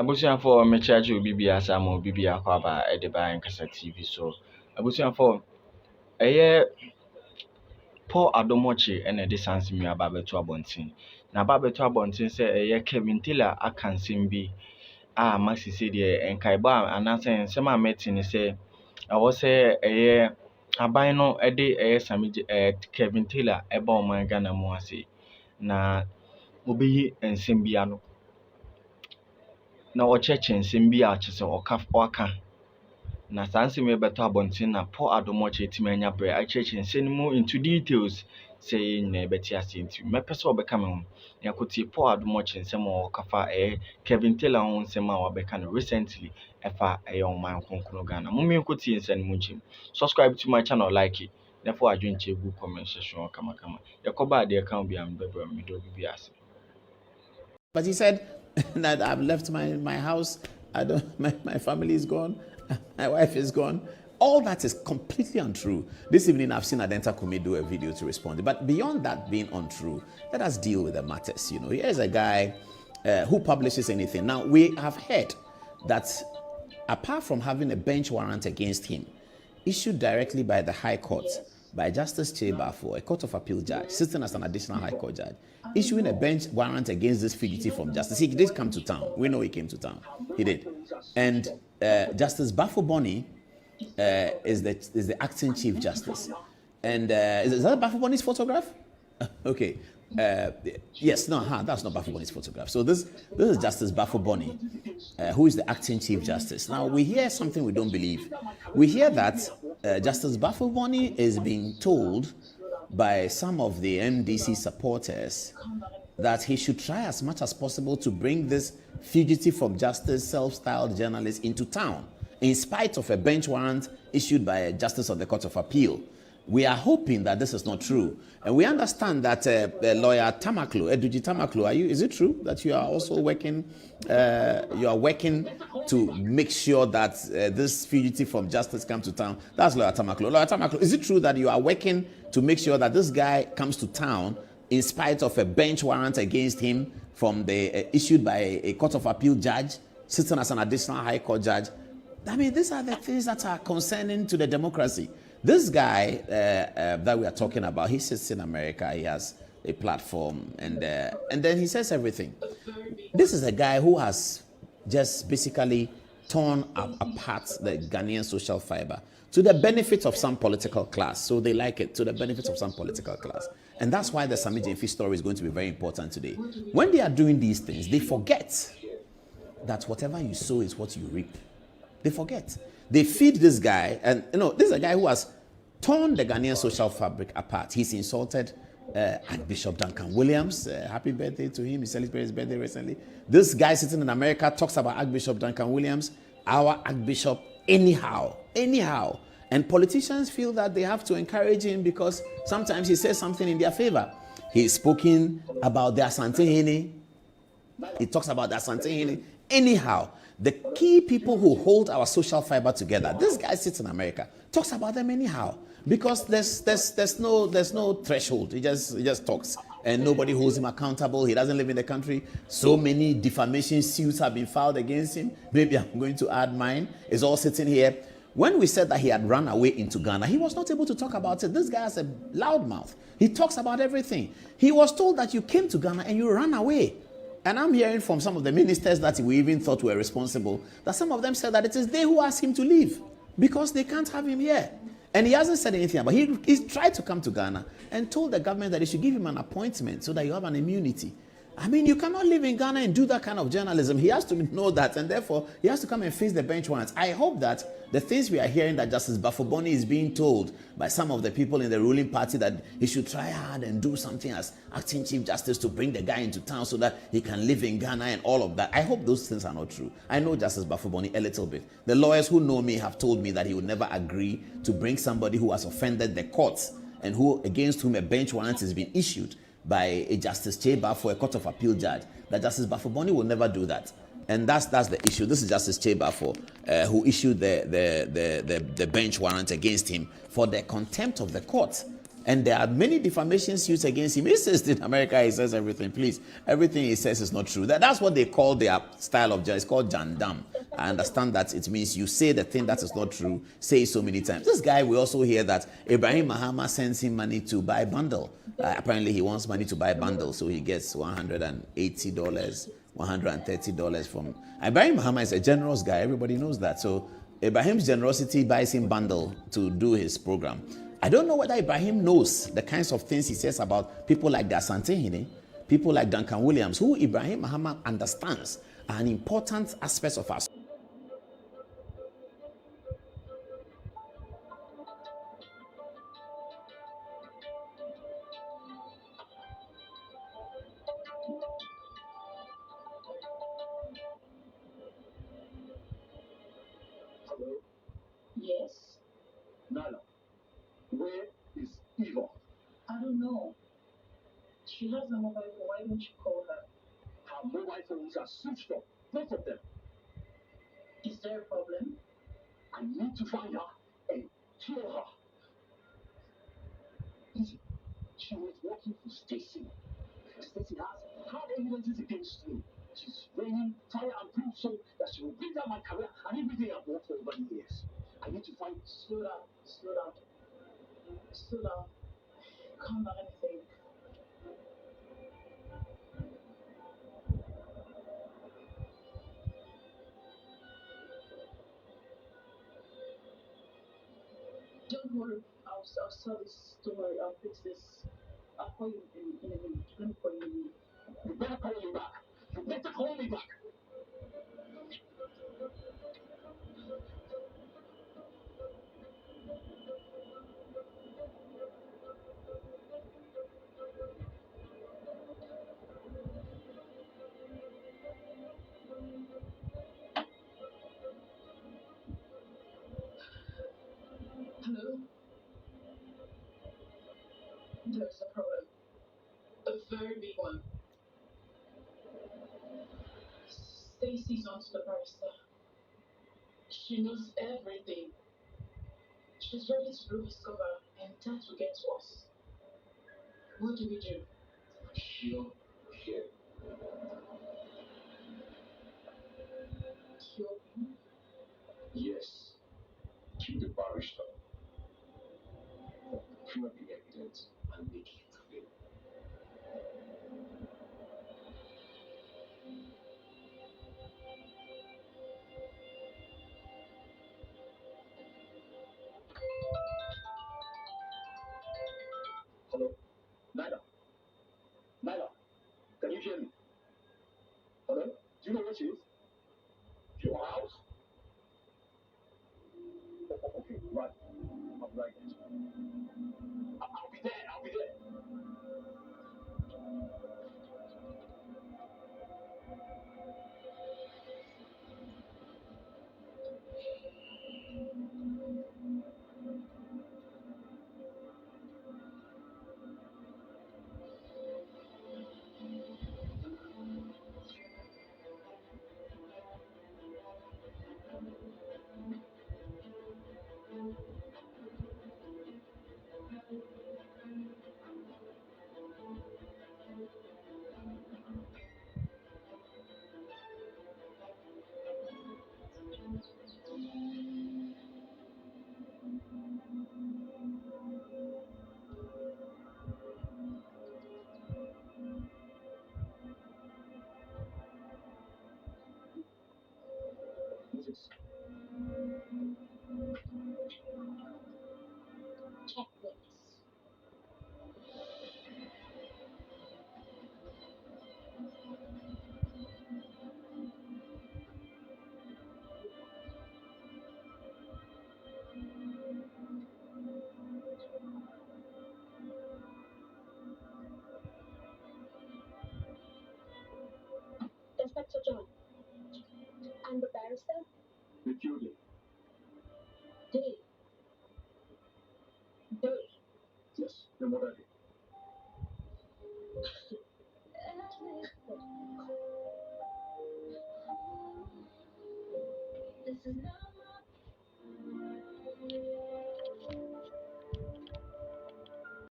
Abusuafo mechaji obi bia samo obi bia kwa ba edeba nkasa TV so abusuafo eye Paul Adomoche ene de sansimi aba beto abonten na aba beto abonten se eye Kelvin Taylor aka nsem bi a masisi de enkaeba anase nsem a meti ne se awo se eye aban no de eye Samiji Kelvin Taylor eba oman Ghana mu ase na obeyi nsem bia no na ɔkyerɛkyerɛ nsɛm bi a kyerɛ sɛ ɔka na saa nsɛm yi bɛtɔ abɔnten na Paul Adomoche etimi anya brɛ akyerɛkyerɛ nsɛm no mu into details sɛ yɛn nyinaa bɛte ase nti mɛpɛ sɛ ɔbɛka me ho na yɛkɔtie Paul Adomoche nsɛm a ɔkafa Kelvin Taylor ho nsɛm a wabɛka no recently ɛfa ɔman kronkron Ghana mo menkɔtie nsɛm no mu nkyɛm subscribe to my channel like it na fa adwenkyɛ gu comment section kamakama yɛkɔba adeɛ ka obi am bɛbrɛ me do bi ase. But he said that I've left my house, my family is gone, my wife is gone. All that is completely untrue. This evening I've seen Adenta Kumi do a video to respond. But beyond that being untrue, let us deal with the matters. Here's a guy who publishes anything. Now, we have heard that apart from having a bench warrant against him, issued directly by the High Court, by Justice Cheba, a Court of Appeal judge, sitting as an additional High Court judge, issuing a bench warrant against this fugitive from justice. He did come to town. We know he came to town. He did. And Justice Bafo-Boni is the acting Chief Justice. And is that Bafo-Boni's photograph? Okay. Yes, no, that's not Bafo-Boni's photograph. So this is Justice Bafo-Boni, who is the acting Chief Justice. Now, we hear something we don't believe. We hear that Justice Bafo-Boni is being told by some of the MDC supporters that he should try as much as possible to bring this fugitive from justice, self-styled journalist into town, in spite of a bench warrant issued by a justice of the Court of Appeal. We are hoping that this is not true. And we understand that lawyer Tamaklo, Eduji Tamaklo, is it true that you are also working, to make sure that this fugitive from justice comes to town? That's lawyer Tamaklo. Lawyer Tamaklo, is it true that you are working to make sure that this guy comes to town in spite of a bench warrant against him from the issued by a Court of Appeal judge, sitting as an additional High Court judge? I mean, these are the things that are concerning to the democracy. This guy that we are talking about, he sits in America, he has a platform, and then he says everything. This is a guy who has just basically torn apart the Ghanaian social fiber to the benefit of some political class. So they like it, to the benefit of some political class. And that's why the Sami Jemfi story is going to be very important today. When they are doing these things, they forget that whatever you sow is what you reap. They forget. They feed this guy, and this is a guy who has torn the Ghanaian social fabric apart. He's insulted Archbishop Duncan Williams. Happy birthday to him. He celebrated his birthday recently. This guy sitting in America talks about Archbishop Duncan Williams, our Archbishop, anyhow. And politicians feel that they have to encourage him because sometimes he says something in their favor. He's spoken about the Asante Hene. He talks about the Asante Hene. Anyhow, the key people who hold our social fiber together, this guy sits in America, talks about them anyhow, because there's no threshold. He just talks, and nobody holds him accountable. He doesn't live in the country. So many defamation suits have been filed against him. Maybe I'm going to add mine. It's all sitting here. When we said that he had run away into Ghana, he was not able to talk about it. This guy has a loud mouth. He talks about everything. He was told that you came to Ghana and you ran away. And I'm hearing from some of the ministers that we even thought were responsible, that some of them said that it is they who asked him to leave because they can't have him here. And he hasn't said anything about it. He's tried to come to Ghana and told the government that they should give him an appointment so that you have an immunity. I mean, you cannot live in Ghana and do that kind of journalism. He has to know that, and therefore, he has to come and face the bench warrants. I hope that the things we are hearing that Justice Bafo-Boni is being told by some of the people in the ruling party that he should try hard and do something as acting Chief Justice to bring the guy into town so that he can live in Ghana and all of that. I hope those things are not true. I know Justice Bafo-Boni a little bit. The lawyers who know me have told me that he would never agree to bring somebody who has offended the courts and against whom a bench warrant has been issued by a Justice Cheba for a Court of Appeal judge. That Justice Bafo-Boni will never do that. And that's the issue. This is Justice Cheba who issued the bench warrant against him for the contempt of the court. And there are many defamation suits against him. He says in America, he says everything. Please, everything he says is not true. That's what they call their style of it's called jandam. I understand that it means you say the thing that is not true, say it so many times. This guy, we also hear that Ibrahim Mahama sends him money to buy bundle. Apparently, he wants money to buy bundle, so he gets $180, $130 from Ibrahim Mahama is a generous guy. Everybody knows that. So Ibrahim's generosity buys him bundle to do his program. I don't know whether Ibrahim knows the kinds of things he says about people like the Asante Hine, people like Duncan Williams, who Ibrahim Mahama understands are an important aspect of our. Hello? Yes? Nana, where is Eva? I don't know. She has a mobile phone. Why don't you call her? Her mobile phones are switched off. Both of them. Is there a problem? I need to find her and kill her. Listen, she was working for Stacy. Stacy has hard evidences against me. She's raining fire and proof so that she will bring down my career and everything I've worked for over the years. I need to find. Slow down. Slow down. Slow down. Calm down and think. Don't worry. I'll sell this. Don't worry. I'll fix this. I'll call you in a minute. Let me call you in a minute. You better call me back. You better call me back. Hello? There's a problem. A very big one. Stacy's onto the barrister. She knows everything. She's ready to blow his cover, and that will get to us. What do we do? Kill him. Kill him? Yes. Kill the barrister. Prove the evidence and make him clear. Hello? Nyla? Nyla? Can you hear me? Hello? Do you know where she is? Your house? Okay, right. I'm right. I'll be there. I'll be there. Moses. Check this. Inspector John. And the barrister? They killed him. They? They? Yes, they murdered him.